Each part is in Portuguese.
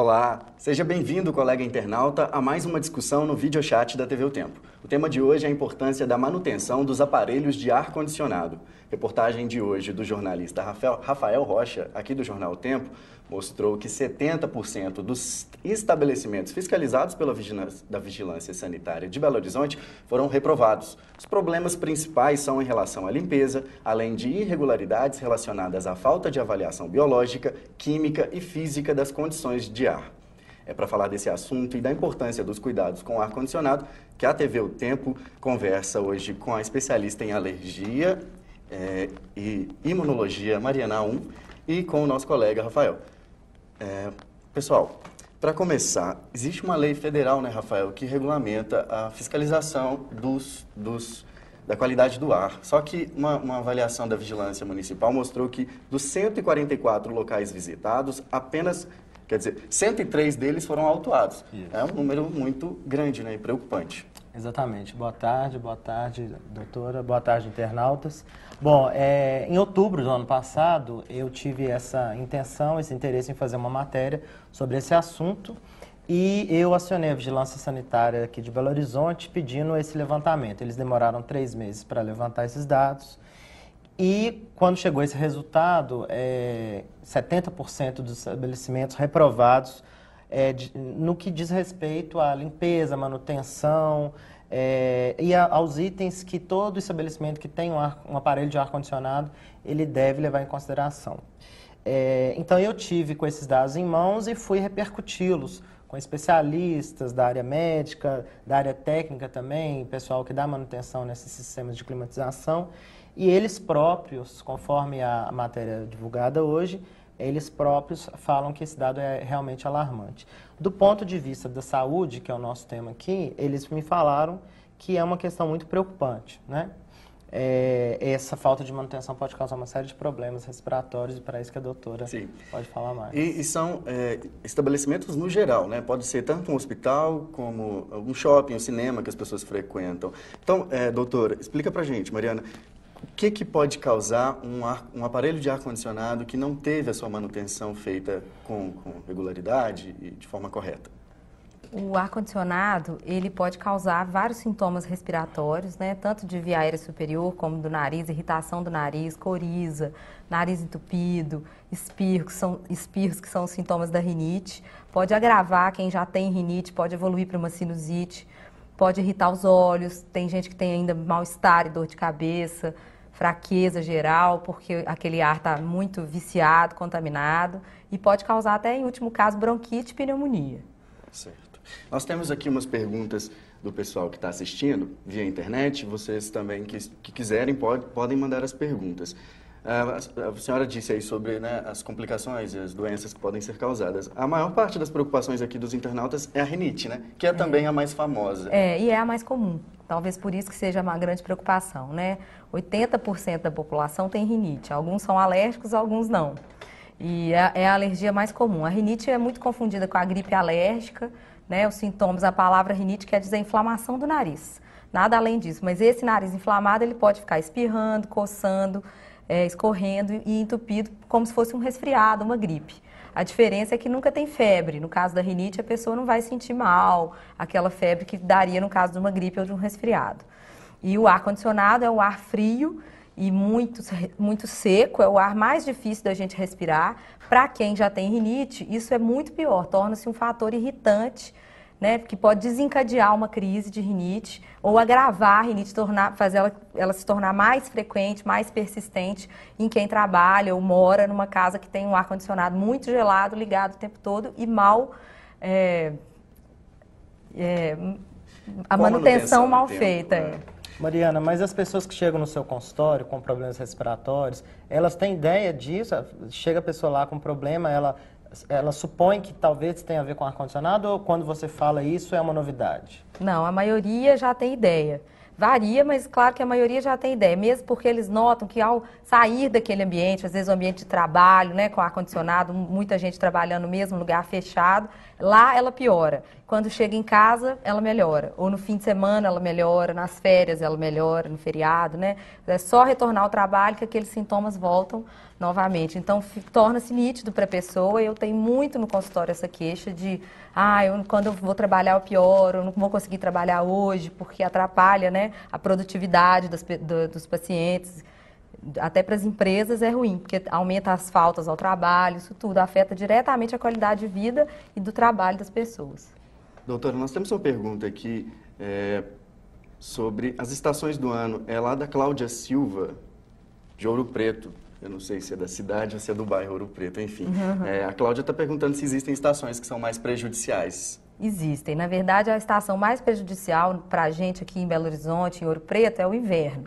Olá, seja bem-vindo, colega internauta, a mais uma discussão no videochat da TV O Tempo. O tema de hoje é a importância da manutenção dos aparelhos de ar-condicionado. Reportagem de hoje do jornalista Rafael Rocha, aqui do Jornal O Tempo, mostrou que 70% dos estabelecimentos fiscalizados pela Vigilância Sanitária de Belo Horizonte foram reprovados. Os problemas principais são em relação à limpeza, além de irregularidades relacionadas à falta de avaliação biológica, química e física das condições de ar. É para falar desse assunto e da importância dos cuidados com o ar-condicionado que a TV O Tempo conversa hoje com a especialista em alergia e imunologia Mariana Um e com o nosso colega Rafael. Pessoal, para começar, existe uma lei federal, né, Rafael, que regulamenta a fiscalização da qualidade do ar. Só que uma avaliação da Vigilância Municipal mostrou que dos 144 locais visitados, apenas, 103 deles foram autuados. Isso. É um número muito grande, né, e preocupante. Exatamente. Boa tarde, doutora, boa tarde, internautas. Bom, em outubro do ano passado, eu tive essa intenção, esse interesse em fazer uma matéria sobre esse assunto e eu acionei a Vigilância Sanitária aqui de Belo Horizonte pedindo esse levantamento. Eles demoraram 3 meses para levantar esses dados e quando chegou esse resultado, 70% dos estabelecimentos reprovados no que diz respeito à limpeza, manutenção e aos itens que todo estabelecimento que tem um aparelho de ar-condicionado, ele deve levar em consideração. Então eu tive com esses dados em mãos e fui repercuti-los com especialistas da área médica, da área técnica também, pessoal que dá manutenção nesses sistemas de climatização, e eles próprios, conforme a matéria divulgada hoje, eles próprios falam que esse dado é realmente alarmante. Do ponto de vista da saúde, que é o nosso tema aqui, eles me falaram que é uma questão muito preocupante, né? Essa falta de manutenção pode causar uma série de problemas respiratórios e para isso que a doutora pode falar mais. E são estabelecimentos no geral, né? Pode ser tanto um hospital como um shopping, um cinema que as pessoas frequentam. Então, doutora, explica pra gente, Mariana, o que pode causar um aparelho de ar-condicionado que não teve a sua manutenção feita com regularidade e de forma correta? O ar-condicionado, ele pode causar vários sintomas respiratórios, né? Tanto de via aérea superior como do nariz, irritação do nariz, coriza, nariz entupido, espirros que são os sintomas da rinite. Pode agravar, quem já tem rinite pode evoluir para uma sinusite, pode irritar os olhos, tem gente que tem ainda mal-estar e dor de cabeça, fraqueza geral, porque aquele ar está muito viciado, contaminado, e pode causar até, em último caso, bronquite e pneumonia. Certo. Nós temos aqui umas perguntas do pessoal que está assistindo via internet. Vocês também que quiserem podem mandar as perguntas. A senhora disse aí sobre, né, as complicações e as doenças que podem ser causadas. A maior parte das preocupações aqui dos internautas é a rinite, né? Que é também a mais famosa. E é a mais comum. Talvez por isso que seja uma grande preocupação, né? 80% da população tem rinite. Alguns são alérgicos, alguns não. E é a alergia mais comum. A rinite é muito confundida com a gripe alérgica, né? Os sintomas, a palavra rinite quer dizer inflamação do nariz. Nada além disso. Mas esse nariz inflamado, ele pode ficar espirrando, coçando, escorrendo e entupido, como se fosse um resfriado, uma gripe. A diferença é que nunca tem febre. No caso da rinite, a pessoa não vai sentir mal, aquela febre que daria no caso de uma gripe ou de um resfriado. E o ar-condicionado é um ar frio e muito seco, é o ar mais difícil da gente respirar. Para quem já tem rinite, isso é muito pior, torna-se um fator irritante, né, que pode desencadear uma crise de rinite ou agravar a rinite, fazer ela se tornar mais frequente, mais persistente em quem trabalha ou mora numa casa que tem um ar-condicionado muito gelado, ligado o tempo todo e a manutenção mal feita. Mariana, mas as pessoas que chegam no seu consultório com problemas respiratórios, elas têm ideia disso? Chega a pessoa lá com problema, ela supõe que talvez tenha a ver com ar-condicionado ou quando você fala isso é uma novidade? Não, a maioria já tem ideia. Varia, mas claro que a maioria já tem ideia, mesmo porque eles notam que ao sair daquele ambiente, às vezes o ambiente de trabalho, né, com ar-condicionado, muita gente trabalhando no mesmo lugar fechado, lá ela piora. Quando chega em casa, ela melhora. Ou no fim de semana ela melhora, nas férias ela melhora, no feriado, né? É só retornar ao trabalho que aqueles sintomas voltam novamente. Então, torna-se nítido para a pessoa. Eu tenho muito no consultório essa queixa de quando eu vou trabalhar eu pioro, eu não vou conseguir trabalhar hoje, porque atrapalha, né, a produtividade dos pacientes. Até para as empresas é ruim, porque aumenta as faltas ao trabalho, isso tudo afeta diretamente a qualidade de vida e do trabalho das pessoas. Doutora, nós temos uma pergunta aqui sobre as estações do ano. É lá da Cláudia Silva, de Ouro Preto. Eu não sei se é da cidade ou se é do bairro Ouro Preto, enfim. A Cláudia está perguntando se existem estações que são mais prejudiciais. Existem. Na verdade, a estação mais prejudicial para a gente aqui em Belo Horizonte, em Ouro Preto, é o inverno.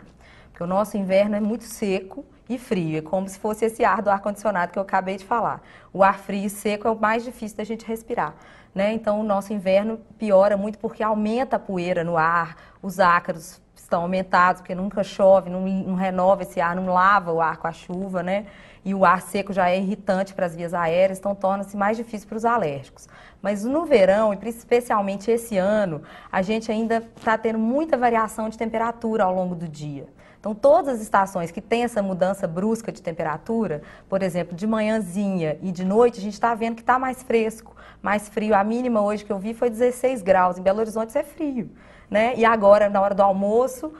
Porque o nosso inverno é muito seco e frio. É como se fosse esse ar do ar-condicionado que eu acabei de falar. O ar frio e seco é o mais difícil da gente respirar, né? Então, o nosso inverno piora muito porque aumenta a poeira no ar, os ácaros estão aumentados, porque nunca chove, não renova esse ar, não lava o ar com a chuva, né? E o ar seco já é irritante para as vias aéreas, então torna-se mais difícil para os alérgicos. Mas no verão, e especialmente esse ano, a gente ainda está tendo muita variação de temperatura ao longo do dia. Então, todas as estações que têm essa mudança brusca de temperatura, por exemplo, de manhãzinha e de noite, a gente está vendo que está mais fresco, mais frio. A mínima hoje que eu vi foi 16 graus. Em Belo Horizonte isso é frio, né? E agora, na hora do almoço,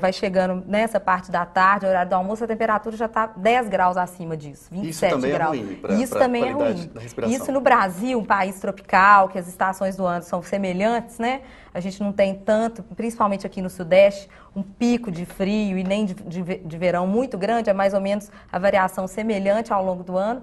vai chegando nessa parte da tarde, horário do almoço, a temperatura já está 10 graus acima disso, 27 graus. Isso também é ruim. Isso no Brasil, um país tropical, que as estações do ano são semelhantes, né? A gente não tem tanto, principalmente aqui no Sudeste, um pico de frio e nem de verão muito grande, é mais ou menos a variação semelhante ao longo do ano.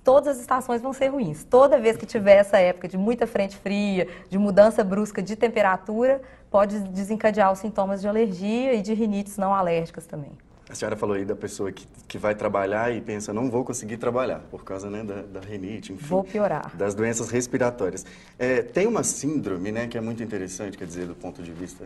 Todas as estações vão ser ruins. Toda vez que tiver essa época de muita frente fria, de mudança brusca de temperatura, pode desencadear os sintomas de alergia e de rinites não alérgicas também. A senhora falou aí da pessoa que vai trabalhar e pensa, não vou conseguir trabalhar, por causa, né, da rinite, enfim. Vou piorar. Das doenças respiratórias. Tem uma síndrome, né, que é muito interessante, quer dizer, do ponto de vista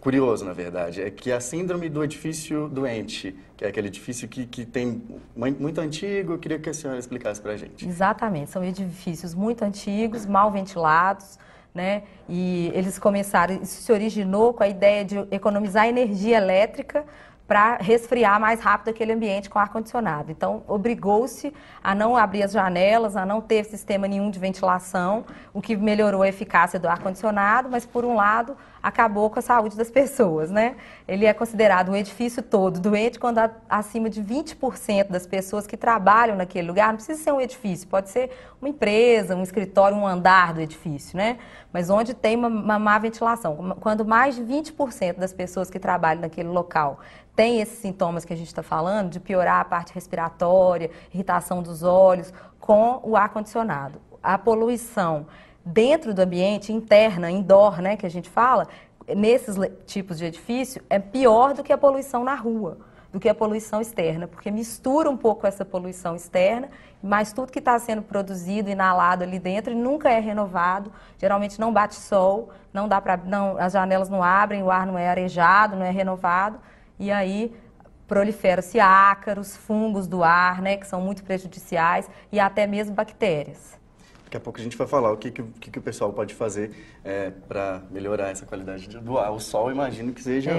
curioso, na verdade, é que a síndrome do edifício doente, que é aquele edifício que tem muito antigo. Eu queria que a senhora explicasse para a gente. Exatamente, são edifícios muito antigos, mal ventilados, né? E eles começaram, isso se originou com a ideia de economizar energia elétrica para resfriar mais rápido aquele ambiente com ar-condicionado. Então, obrigou-se a não abrir as janelas, a não ter sistema nenhum de ventilação, o que melhorou a eficácia do ar-condicionado, mas, por um lado, acabou com a saúde das pessoas, né? Ele é considerado um edifício todo doente quando acima de 20% das pessoas que trabalham naquele lugar, não precisa ser um edifício, pode ser uma empresa, um escritório, um andar do edifício, né? Mas onde tem uma má ventilação. Quando mais de 20% das pessoas que trabalham naquele local tem esses sintomas que a gente está falando, de piorar a parte respiratória, irritação dos olhos, com o ar-condicionado. A poluição dentro do ambiente, interna, indoor, né, que a gente fala, nesses tipos de edifício, é pior do que a poluição na rua, do que a poluição externa, porque mistura um pouco essa poluição externa, mas tudo que está sendo produzido, inalado ali dentro, nunca é renovado, geralmente não bate sol, não dá para, as janelas não abrem, o ar não é arejado, não é renovado, e aí proliferam-se ácaros, fungos do ar, né, que são muito prejudiciais, e até mesmo bactérias. Daqui a pouco a gente vai falar o que o pessoal pode fazer para melhorar essa qualidade do ar. O sol, imagino que seja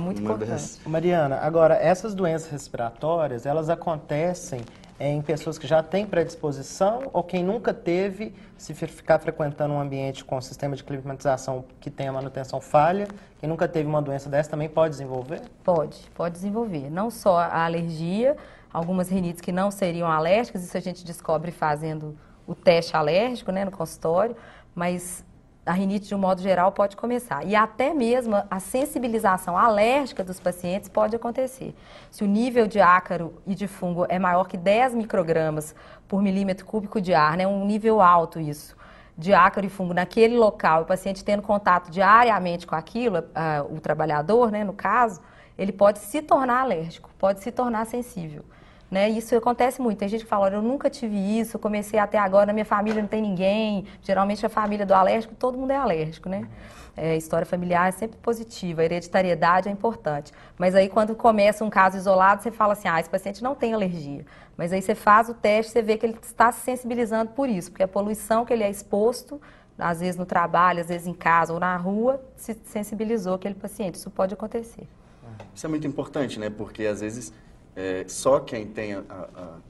muito importante. Mariana, agora, essas doenças respiratórias, elas acontecem em pessoas que já têm predisposição ou quem nunca teve, se ficar frequentando um ambiente com sistema de climatização que tem a manutenção falha, quem nunca teve uma doença dessa também pode desenvolver? Pode desenvolver. Não só a alergia, algumas rinites que não seriam alérgicas, isso a gente descobre fazendo o teste alérgico, né, no consultório, mas a rinite, de um modo geral, pode começar. E até mesmo a sensibilização alérgica dos pacientes pode acontecer. Se o nível de ácaro e de fungo é maior que 10 microgramas por milímetro cúbico de ar, né, um nível alto isso, de ácaro e fungo naquele local, o paciente tendo contato diariamente com aquilo, o trabalhador, né, no caso, ele pode se tornar alérgico, pode se tornar sensível. né? Isso acontece muito. Tem gente que fala, olha, eu nunca tive isso, eu comecei até agora, na minha família não tem ninguém. Geralmente a família do alérgico, todo mundo é alérgico, né? História familiar é sempre positiva, a hereditariedade é importante. Mas aí quando começa um caso isolado, você fala assim, esse paciente não tem alergia. Mas aí você faz o teste, você vê que ele está se sensibilizando por isso, porque a poluição que ele é exposto, às vezes no trabalho, às vezes em casa ou na rua, se sensibilizou aquele paciente. Isso pode acontecer. Isso é muito importante, né? Porque às vezes só quem tem a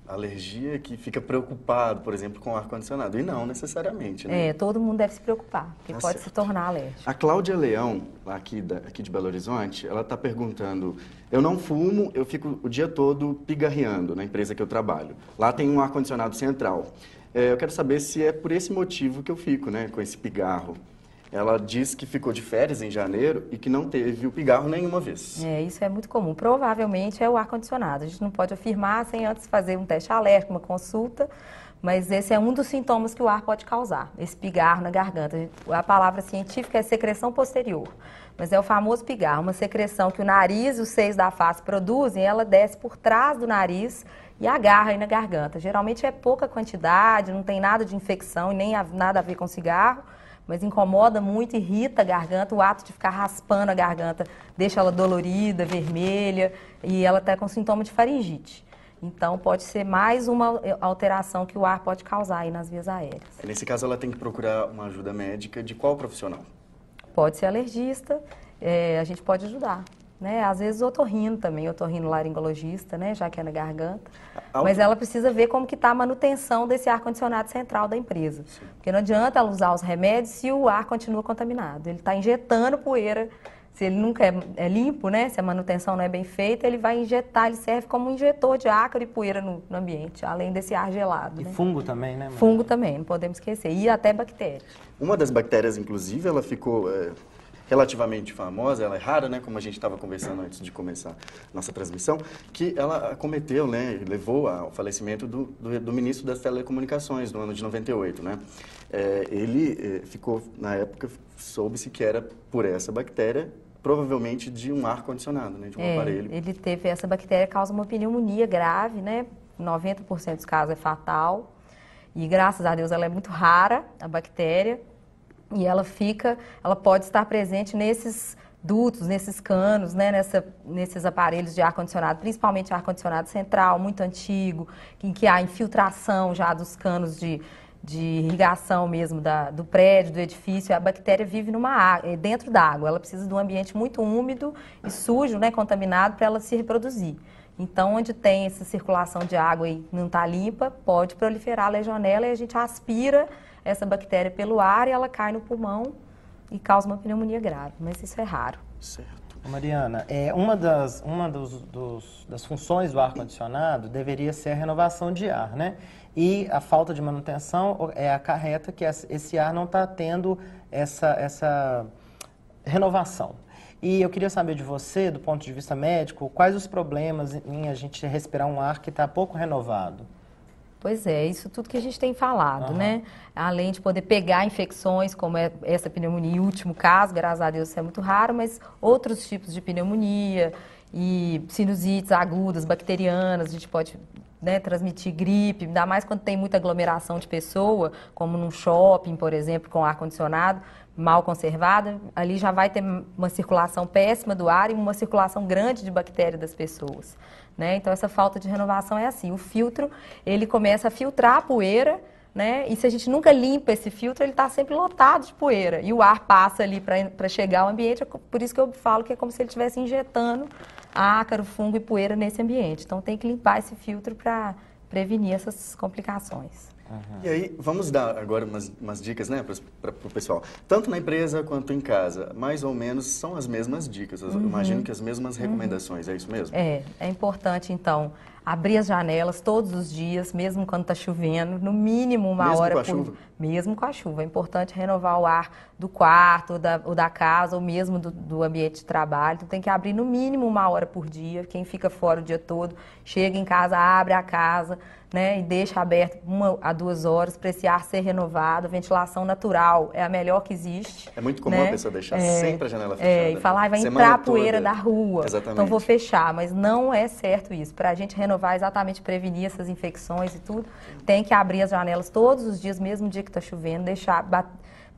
alergia que fica preocupado, por exemplo, com o ar-condicionado. E não necessariamente, né? Todo mundo deve se preocupar, porque pode se tornar alérgico. A Cláudia Leão, aqui de Belo Horizonte, ela está perguntando, eu não fumo, eu fico o dia todo pigarreando na empresa que eu trabalho. Lá tem um ar-condicionado central. Eu quero saber se é por esse motivo que eu fico, né, com esse pigarro. Ela diz que ficou de férias em janeiro e que não teve o pigarro nenhuma vez. Isso é muito comum. Provavelmente é o ar-condicionado. A gente não pode afirmar sem antes fazer um teste alérgico, uma consulta, mas esse é um dos sintomas que o ar pode causar, esse pigarro na garganta. A palavra científica é secreção posterior, mas é o famoso pigarro, uma secreção que o nariz e os seios da face produzem, ela desce por trás do nariz e agarra aí na garganta. Geralmente é pouca quantidade, não tem nada de infecção e nem nada a ver com cigarro, mas incomoda muito, irrita a garganta, o ato de ficar raspando a garganta deixa ela dolorida, vermelha, e ela está com sintoma de faringite. Então, pode ser mais uma alteração que o ar pode causar aí nas vias aéreas. Nesse caso, ela tem que procurar uma ajuda médica de qual profissional? Pode ser alergista, a gente pode ajudar. Né? Às vezes otorrino também, otorrinolaringologista, né? Já que é na garganta. Mas ela precisa ver como que está a manutenção desse ar-condicionado central da empresa. Sim. Porque não adianta ela usar os remédios se o ar continua contaminado. Ele está injetando poeira, se ele nunca é limpo, né? Se a manutenção não é bem feita, ele vai injetar, ele serve como um injetor de ácaro e poeira no ambiente, além desse ar gelado. E né? Fungo também, né? Fungo também, não podemos esquecer. E até bactérias. Uma das bactérias, inclusive, ela ficou relativamente famosa, ela é rara, né, como a gente estava conversando antes de começar nossa transmissão, que ela acometeu, né, levou ao falecimento do ministro das Telecomunicações no ano de 98, né. Ele ficou, na época, soube-se que era por essa bactéria, provavelmente de um ar-condicionado, né, de um aparelho. Ele teve, essa bactéria causa uma pneumonia grave, né, 90% dos casos é fatal, e graças a Deus ela é muito rara, a bactéria, e ela pode estar presente nesses dutos, nesses canos, né, nesses aparelhos de ar-condicionado, principalmente ar-condicionado central, muito antigo, em que há infiltração já dos canos de irrigação mesmo do prédio, do edifício. A bactéria vive dentro da água, ela precisa de um ambiente muito úmido e sujo, né, contaminado, para ela se reproduzir. Então, onde tem essa circulação de água e não está limpa, pode proliferar a legionela e a gente aspira essa bactéria pelo ar e ela cai no pulmão e causa uma pneumonia grave, mas isso é raro. Certo. Mariana, uma das funções do ar-condicionado deveria ser a renovação de ar, né? E a falta de manutenção acarreta que esse ar não está tendo essa renovação. E eu queria saber de você, do ponto de vista médico, quais os problemas em a gente respirar um ar que está pouco renovado? Pois é, isso tudo que a gente tem falado, né? Além de poder pegar infecções, como essa pneumonia, em último caso, graças a Deus isso é muito raro, mas outros tipos de pneumonia e sinusites agudas, bacterianas, a gente pode, né, transmitir gripe, ainda mais quando tem muita aglomeração de pessoa, como num shopping, por exemplo, com ar-condicionado mal conservado, ali já vai ter uma circulação péssima do ar e uma circulação grande de bactérias das pessoas. Né? Então, essa falta de renovação é assim. O filtro, ele começa a filtrar a poeira, né? E se a gente nunca limpa esse filtro, ele está sempre lotado de poeira. E o ar passa ali para chegar ao ambiente, por isso que eu falo que é como se ele estivesse injetando ácaro, fungo e poeira nesse ambiente. Então, tem que limpar esse filtro para prevenir essas complicações. E aí, vamos dar agora umas dicas, né, para o pessoal. Tanto na empresa quanto em casa, mais ou menos são as mesmas dicas. Eu imagino que as mesmas recomendações, é isso mesmo? É importante, então, abrir as janelas todos os dias, mesmo quando está chovendo, no mínimo uma mesmo hora com a chuva? mesmo com a chuva. É importante renovar o ar do quarto, ou da casa, ou mesmo do ambiente de trabalho. Então tem que abrir no mínimo 1 hora por dia. Quem fica fora o dia todo, chega em casa, abre a casa, né, e deixa aberto 1 a 2 horas para esse ar ser renovado. A ventilação natural é a melhor que existe. É muito comum, né? a pessoa deixar sempre a janela fechada. E falar, vai Semana entrar a poeira toda. da rua, Exatamente. então vou fechar. Mas não é certo isso. Para a gente renovar, exatamente prevenir essas infecções e tudo, tem que abrir as janelas todos os dias, mesmo dia que está chovendo, deixar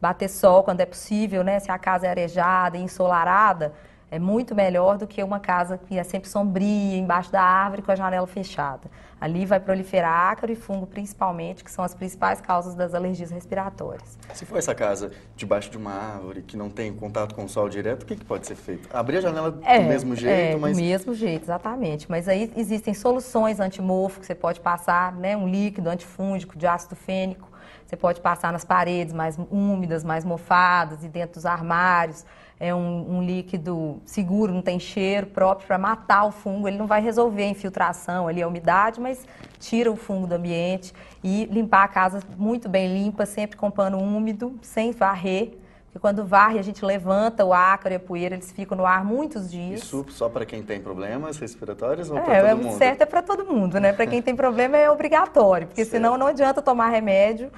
bater sol quando é possível, né? Se a casa é arejada e ensolarada, é muito melhor do que uma casa que é sempre sombria, embaixo da árvore, com a janela fechada. Ali vai proliferar ácaro e fungo, principalmente, que são as principais causas das alergias respiratórias. Se for essa casa debaixo de uma árvore, que não tem contato com o sol direto, o que pode ser feito? Abrir a janela do mesmo jeito, mas... do mesmo jeito, exatamente. Mas aí existem soluções antimofo que você pode passar, né? Um líquido antifúngico de ácido fênico. Você pode passar nas paredes mais úmidas, mais mofadas e dentro dos armários. É um líquido seguro, não tem cheiro, próprio para matar o fungo. Ele não vai resolver a infiltração, ali a umidade, mas tira o fungo do ambiente. E limpar a casa muito bem limpa, sempre com pano úmido, sem varrer. Porque quando varre, a gente levanta o ácaro e a poeira, eles ficam no ar muitos dias. Isso só para quem tem problemas respiratórios ou para todo mundo? O certo é para todo mundo, né? Para quem tem problema é obrigatório, porque senão não adianta tomar remédio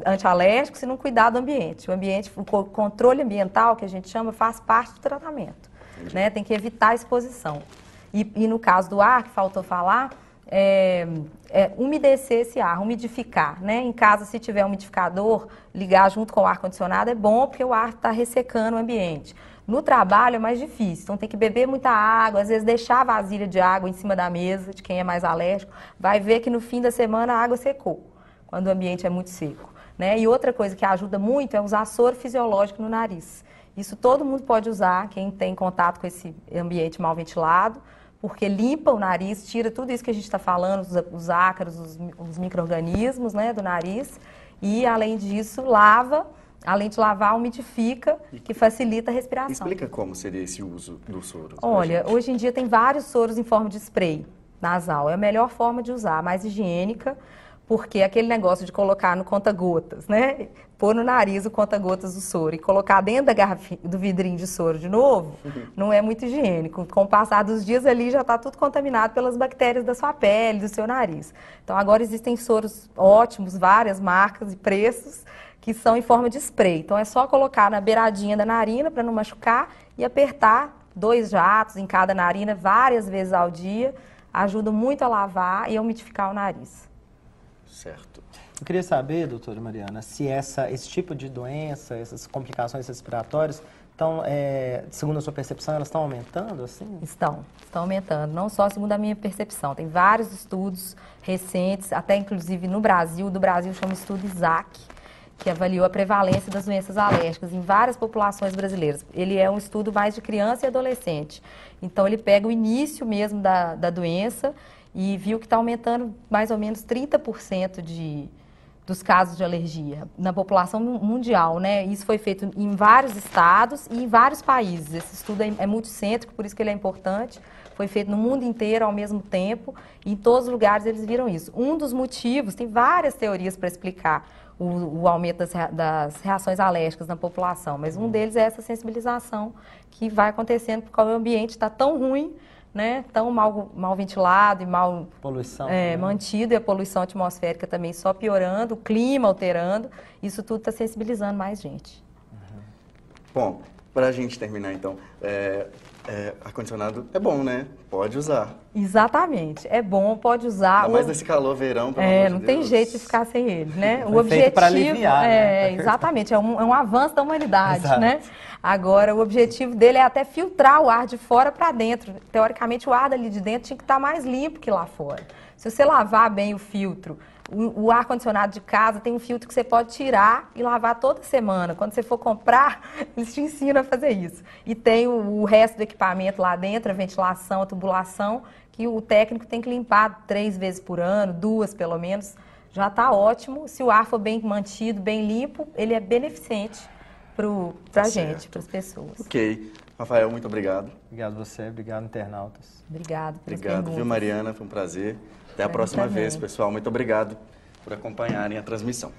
antialérgico se não cuidar do ambiente. O ambiente, o controle ambiental, que a gente chama, faz parte do tratamento, né? Tem que evitar a exposição. E no caso do ar, que faltou falar, umedecer esse ar, umidificar, né? Em casa, se tiver umidificador, ligar junto com o ar-condicionado é bom, porque o ar está ressecando o ambiente. No trabalho é mais difícil, então tem que beber muita água, às vezes deixar a vasilha de água em cima da mesa, de quem é mais alérgico, vai ver que no fim da semana a água secou, quando o ambiente é muito seco, né? E outra coisa que ajuda muito é usar soro fisiológico no nariz. Isso todo mundo pode usar, quem tem contato com esse ambiente mal ventilado, porque limpa o nariz, tira tudo isso que a gente está falando, os ácaros, os micro-organismos, né, do nariz, e além disso lava, além de lavar, umidifica, que facilita a respiração. Explica como seria esse uso do soro. Olha, hoje em dia tem vários soros em forma de spray nasal, é a melhor forma de usar, a mais higiênica, porque aquele negócio de colocar no conta-gotas, né? Pôr no nariz o conta-gotas do soro e colocar dentro da garrafinha, do vidrinho de soro de novo, não é muito higiênico. Com o passar dos dias ali já está tudo contaminado pelas bactérias da sua pele, do seu nariz. Então agora existem soros ótimos, várias marcas e preços, que são em forma de spray. Então é só colocar na beiradinha da narina para não machucar e apertar 2 jatos em cada narina várias vezes ao dia. Ajuda muito a lavar e a umidificar o nariz. Certo. Eu queria saber, doutora Mariana, se esse tipo de doença, essas complicações respiratórias, então, segundo a sua percepção, elas estão aumentando, assim? Estão aumentando, não só segundo a minha percepção. Tem vários estudos recentes, até inclusive no Brasil, chama estudo ISAC, que avaliou a prevalência das doenças alérgicas em várias populações brasileiras. Ele é um estudo mais de criança e adolescente. Então, ele pega o início mesmo da doença e viu que está aumentando mais ou menos 30% dos casos de alergia na população mundial, né? Isso foi feito em vários estados e em vários países. Esse estudo é multicêntrico, por isso que ele é importante. Foi feito no mundo inteiro ao mesmo tempo e em todos os lugares eles viram isso. Um dos motivos, tem várias teorias para explicar o aumento das reações alérgicas na população, mas um deles é essa sensibilização que vai acontecendo porque o ambiente está tão ruim, né, tão mal ventilado e mal poluição, mantido, e a poluição atmosférica também só piorando, o clima alterando, isso tudo está sensibilizando mais gente. Bom, para a gente terminar então, ar-condicionado é bom, né? Pode usar. Exatamente, é bom, pode usar. Ainda mais nesse calor, verão, pelo amor de não Deus. tem jeito de ficar sem ele, né? O objetivo para aliviar, né? Exatamente, é um avanço da humanidade, Exato. né? Agora, o objetivo dele é até filtrar o ar de fora para dentro. Teoricamente, o ar dali de dentro tinha que estar mais limpo que lá fora. Se você lavar bem o filtro, o ar-condicionado de casa tem um filtro que você pode tirar e lavar toda semana. Quando você for comprar, eles te ensinam a fazer isso. E tem o resto do equipamento lá dentro, a ventilação, a tubulação, que o técnico tem que limpar 3 vezes por ano, 2 pelo menos. Já está ótimo. Se o ar for bem mantido, bem limpo, ele é beneficente para a gente, para as pessoas. Ok. Rafael, muito obrigado. Obrigado você, obrigado, internautas. Obrigado pelas Obrigado, perguntas. viu, Mariana? Foi um prazer. Até a próxima vez, pessoal. Muito obrigado por acompanharem a transmissão.